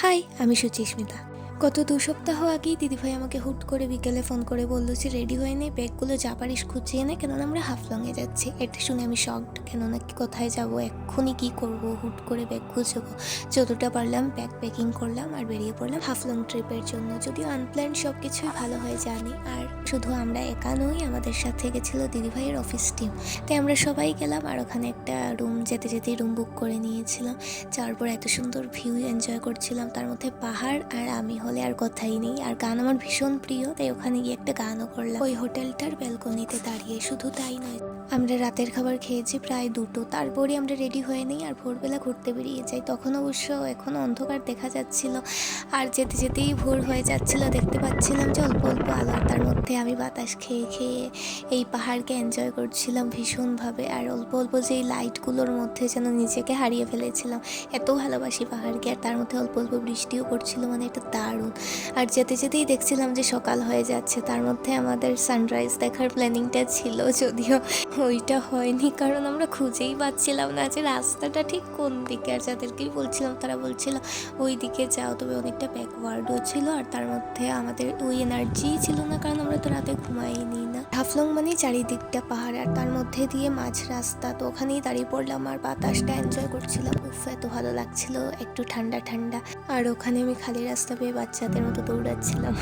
High, আমি সুচিস্মিতা। গত ২ সপ্তাহ আগেই দিদিভাই আমাকে হুট করে বিকেলে ফোন করে বলল যে রেডি হয়ে নে, ব্যাগগুলো যা পারিস খুঁজিয়ে নে, কেননা আমরা হাফলংয়ে যাচ্ছি। এটা শুনে আমি শকড, কেননা কোথায় যাব, এক্ষুনি কী করব, হুট করে ব্যাগ গুছাবো। যতটা পারলাম ব্যাগ প্যাকিং করলাম আর বেরিয়ে পড়লাম হাফলং ট্রিপের জন্য। যদিও আনপ্ল্যান্ড সব কিছুই ভালো হয় জানি, আর শুধু আমরা একা নই, আমাদের সাথে গেছিলো দিদিভাইয়ের অফিস টিম। তাই আমরা সবাই গেলাম, আর ওখানে একটা রুম যেতে যেতেই রুম বুক করে নিয়েছিলাম। যাওয়ার পর এত সুন্দর ভিউ এনজয় করছিলাম, তার মধ্যে পাহাড় আর আমি হলে আর কথাই নেই। আর গান আমার ভীষণ প্রিয়, তাই ওখানে গিয়ে একটা গানও করলাম ওই হোটেলটার ব্যালকনিতে দাঁড়িয়ে। শুধু তাই নয়, আমরা রাতের খাবার খেয়েছি প্রায় 2টো, তারপরে আমরা রেডি হয়ে নিই আর ভোরবেলা ঘুরতে বেরিয়ে যাই। তখন অবশ্য এখনও অন্ধকার দেখা যাচ্ছিল, আর যেতে যেতেই ভোর হয়ে যাচ্ছিল। দেখতে পাচ্ছিলাম যে অল্প অল্প আলো, আর তার মধ্যে আমি বাতাস খেয়ে খেয়ে এই পাহাড়কে এনজয় করছিলাম ভীষণভাবে। আর অল্প অল্প যে এই লাইটগুলোর মধ্যে যেন নিজেকে হারিয়ে ফেলেছিলাম। এত ভালোবাসি পাহাড়কে, আর তার মধ্যে অল্প অল্প বৃষ্টিও পড়ছিল, মানে এটা দারুণ। আর যেতে যেতেই দেখছিলাম যে সকাল হয়ে যাচ্ছে। তার মধ্যে আমাদের সানরাইজ দেখার প্ল্যানিংটা ছিল, যদিও ওইটা হয়নি, কারণ আমরা খুঁজেই পাচ্ছিলাম না যে রাস্তাটা ঠিক কোন দিকে। আর যাদেরকেই বলছিলাম তারা বলছিল ওই দিকে যাও, তবে অনেকটা ব্যাকওয়ার্ডও ছিল, আর তার মধ্যে আমাদের ওই এনার্জি ছিল না, কারণ আমরা তো রাতে ঘুমাইনি না। হাফলং মানে চারিদিকটা পাহাড়, আর তার মধ্যে দিয়ে মাঝ রাস্তা। তো ওখানেই দাঁড়িয়ে পড়লাম আর বাতাসটা এনজয় করছিলাম। উফ, এত ভালো লাগছিল, একটু ঠান্ডা ঠান্ডা। আর ওখানে আমি খালি রাস্তা পেয়ে বাচ্চাদের মতো দৌড়াচ্ছিলাম।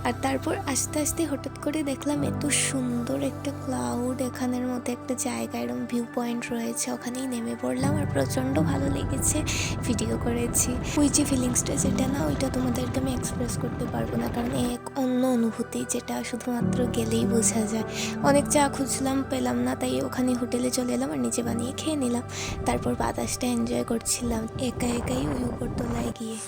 আর তারপর আস্তে আস্তে হঠাৎ করে দেখলাম এত সুন্দর একটা ক্লাউড, এখানের মধ্যে একটা জায়গা, এরকম ভিউ পয়েন্ট রয়েছে, ওখানেই নেমে পড়লাম। আর প্রচণ্ড ভালো লেগেছে, ভিডিও করেছি। ওই যে ফিলিংসটা, যেটা না ওইটা তোমাদেরকে আমি এক্সপ্রেস করতে পারবো না, কারণ এক অন্য অনুভূতি, যেটা শুধুমাত্র গেলেই বোঝা যায়। অনেক চা খুঁজলাম, পেলাম না, তাই ওখানে হোটেলে চলে এলাম আর নিজে বানিয়ে খেয়ে নিলাম। তারপর বাতাসটা এনজয় করছিলাম একা একাই ওই উপরতলায় গিয়ে।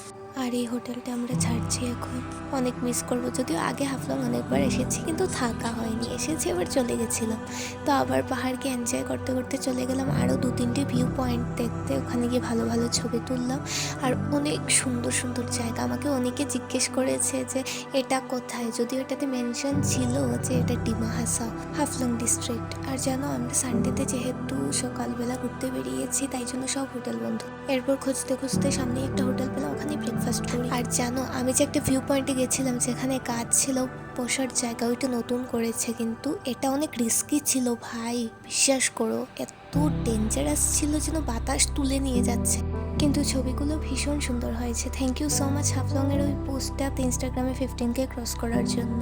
আর এই হোটেলটা আমরা ছাড়ছি এখন। অনেক মিস করবো, যদিও আগে হাফলং অনেকবার এসেছি, কিন্তু থাকা হয়নি। এসেছি আবার চলে গেছিলাম, তো আবার পাহাড়কে এনজয় করতে করতে চলে গেলাম আরও 2-3টে ভিউ পয়েন্ট দেখতে। ওখানে গিয়ে ভালো ভালো ছবি তুললাম, আর অনেক সুন্দর সুন্দর জায়গা। আমাকে অনেকে জিজ্ঞেস করেছে যে এটা কোথায়, যদিও এটাতে মেনশন ছিল যে এটা ডিমা হাসাও, হাফলং ডিস্ট্রিক্ট। আর জানো, আমরা সানডেতে যেহেতু সকালবেলা ঘুরতে বেরিয়েছি, তাই জন্য সব হোটেল বন্ধ। এরপর খুঁজতে খুঁজতে সামনে একটা হোটেল পেলাম, ওখানে ব্রেকফাস্ট করি। আর জানো, আমি যে একটা ভিউ পয়েন্টে গেছিলাম যেখানে গাছ ছিল, বসার জায়গা, ওইটা নতুন করেছে, কিন্তু এটা অনেক রিস্কি ছিল ভাই, বিশ্বাস করো। এত ডেঞ্জারাস ছিল যেন বাতাস তুলে নিয়ে যাচ্ছে, কিন্তু ছবিগুলো ভীষণ সুন্দর হয়েছে। থ্যাংক ইউ সো মাচ হাফলংয়ের ওই পোস্টটা ইনস্টাগ্রামে 15K ক্রস করার জন্য।